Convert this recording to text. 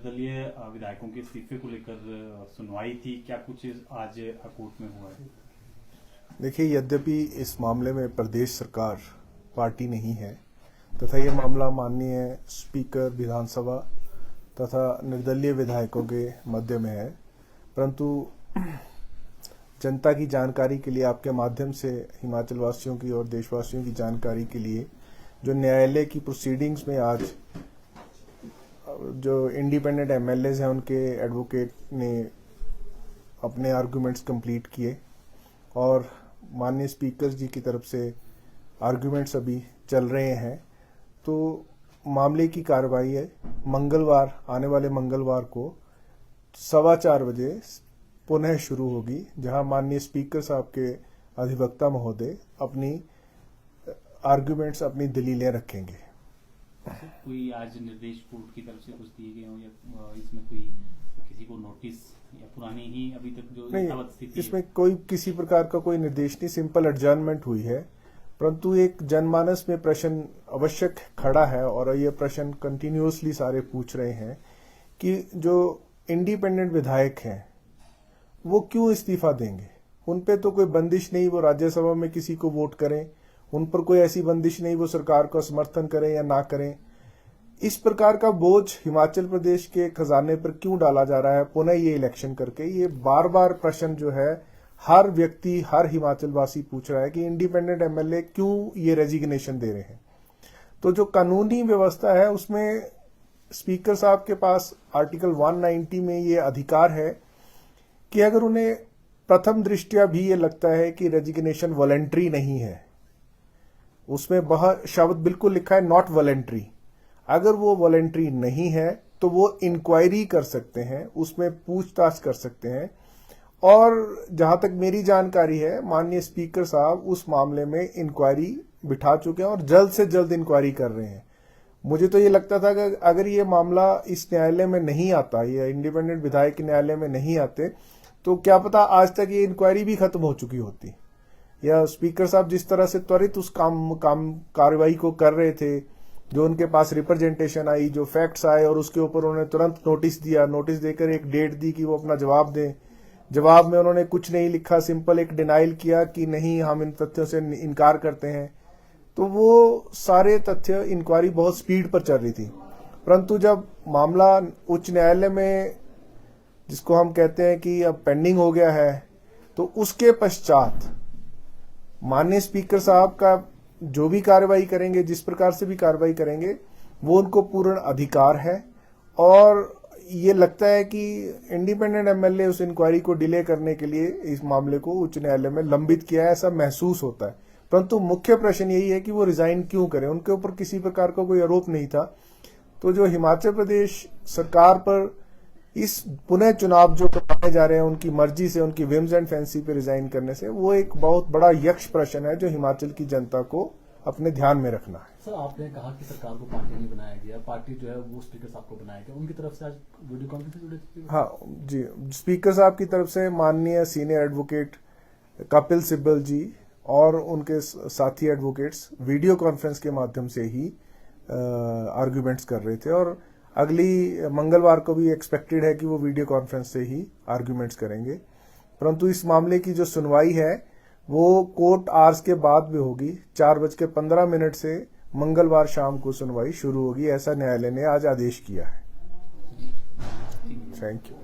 निर्दलीय विधायकों के इस्तीफे को लेकर सुनवाई थी, क्या कुछ आज कोर्ट में हुआ है? देखिए, यद्यपि इस मामले में प्रदेश सरकार पार्टी नहीं है तथा ये मामला माननीय स्पीकर विधानसभा तथा निर्दलीय विधायकों के मध्य में है, परंतु जनता की जानकारी के लिए आपके माध्यम से हिमाचल वासियों की और देशवासियों की जानकारी के लिए जो न्यायालय की प्रोसीडिंग्स में आज जो इंडिपेंडेंट एमएलएज हैं उनके एडवोकेट ने अपने आर्गुमेंट्स कंप्लीट किए और माननीय स्पीकर जी की तरफ से आर्गुमेंट्स अभी चल रहे हैं। तो मामले की कार्रवाई है मंगलवार, आने वाले मंगलवार को 4:15 बजे पुनः शुरू होगी, जहां माननीय स्पीकर साहब के अधिवक्ता महोदय अपनी आर्गुमेंट्स, अपनी दलीलें रखेंगे। कोई आज निर्देश कोर्ट की तरफ से कुछ दिए गए हों या इसमें कोई किसी को नोटिस या पुरानी ही अभी तक जो नहीं, इसमें कोई किसी प्रकार का कोई निर्देश नहीं, सिंपल एडजर्नमेंट हुई है। परंतु एक जनमानस में प्रश्न आवश्यक खड़ा है और ये प्रश्न कंटिन्यूअसली सारे पूछ रहे हैं कि जो इंडिपेंडेंट विधायक हैं वो क्यों इस्तीफा देंगे। उन पे तो कोई बंदिश नहीं वो राज्यसभा में किसी को वोट करें, उन पर कोई ऐसी बंदिश नहीं वो सरकार का समर्थन करें या ना करें। इस प्रकार का बोझ हिमाचल प्रदेश के खजाने पर क्यों डाला जा रहा है पुनः ये इलेक्शन करके। ये बार बार प्रश्न जो है हर व्यक्ति, हर हिमाचल वासी पूछ रहा है कि इंडिपेंडेंट एमएलए क्यों ये रेजिग्नेशन दे रहे हैं। तो जो कानूनी व्यवस्था है उसमें स्पीकर साहब के पास आर्टिकल 190 में ये अधिकार है कि अगर उन्हें प्रथम दृष्टया भी ये लगता है कि रेजिग्नेशन वॉलंटरी नहीं है, उसमें बहुत शब्द बिल्कुल लिखा है नॉट वॉलंटरी, अगर वो वॉलंटरी नहीं है तो वो इंक्वायरी कर सकते हैं, उसमें पूछताछ कर सकते हैं। और जहां तक मेरी जानकारी है माननीय स्पीकर साहब उस मामले में इंक्वायरी बिठा चुके हैं और जल्द से जल्द इंक्वायरी कर रहे हैं। मुझे तो ये लगता था कि अगर ये मामला इस न्यायालय में नहीं आता, ये इंडिपेंडेंट विधायक न्यायालय में नहीं आते, तो क्या पता आज तक ये इंक्वायरी भी खत्म हो चुकी होती, या स्पीकर साहब जिस तरह से त्वरित उस कार्रवाई को कर रहे थे, जो उनके पास रिप्रेजेंटेशन आई, जो फैक्ट्स आए और उसके ऊपर उन्होंने तुरंत नोटिस दिया, नोटिस देकर एक डेट दी कि वो अपना जवाब दें। जवाब में उन्होंने कुछ नहीं लिखा, सिंपल एक डिनाइल किया कि नहीं हम इन तथ्यों से इनकार करते हैं। तो वो सारे तथ्य, इंक्वायरी बहुत स्पीड पर चल रही थी। परंतु जब मामला उच्च न्यायालय में, जिसको हम कहते हैं कि अब पेंडिंग हो गया है, तो उसके पश्चात माननीय स्पीकर साहब का जो भी कार्रवाई करेंगे, जिस प्रकार से भी कार्रवाई करेंगे, वो उनको पूर्ण अधिकार है। और ये लगता है कि इंडिपेंडेंट एमएलए उस इंक्वायरी को डिले करने के लिए इस मामले को उच्च न्यायालय में लंबित किया है, ऐसा महसूस होता है। परंतु मुख्य प्रश्न यही है कि वो रिजाइन क्यों करें। उनके ऊपर किसी प्रकार का कोई आरोप नहीं था। तो जो हिमाचल प्रदेश सरकार पर इस पुनः चुनाव जो करवाए जा रहे हैं उनकी मर्जी से, उनकी विम्स एंड फैंसी पे रिजाइन करने से, वो एक बहुत बड़ा यक्ष प्रश्न है जो हिमाचल की जनता को अपने ध्यान में रखना है। सर, आपने कहा कि सरकार को पार्टी नहीं बनाया गया, पार्टी जो है वो स्पीकर साहब को बनाया गया, उनकी तरफ से आज वीडियो कॉन्फ्रेंस जुड़े थे? हाँ जी, स्पीकर साहब की तरफ से माननीय सीनियर एडवोकेट कपिल सिब्बल जी और उनके साथी एडवोकेट्स वीडियो कॉन्फ्रेंस के माध्यम से ही आर्ग्यूमेंट्स कर रहे थे और अगली मंगलवार को भी एक्सपेक्टेड है कि वो वीडियो कॉन्फ्रेंस से ही आर्ग्यूमेंट्स करेंगे। परंतु इस मामले की जो सुनवाई है वो कोर्ट आवर्स के बाद भी होगी। 4:15 से मंगलवार शाम को सुनवाई शुरू होगी, ऐसा न्यायालय ने आज आदेश किया है। Thank you.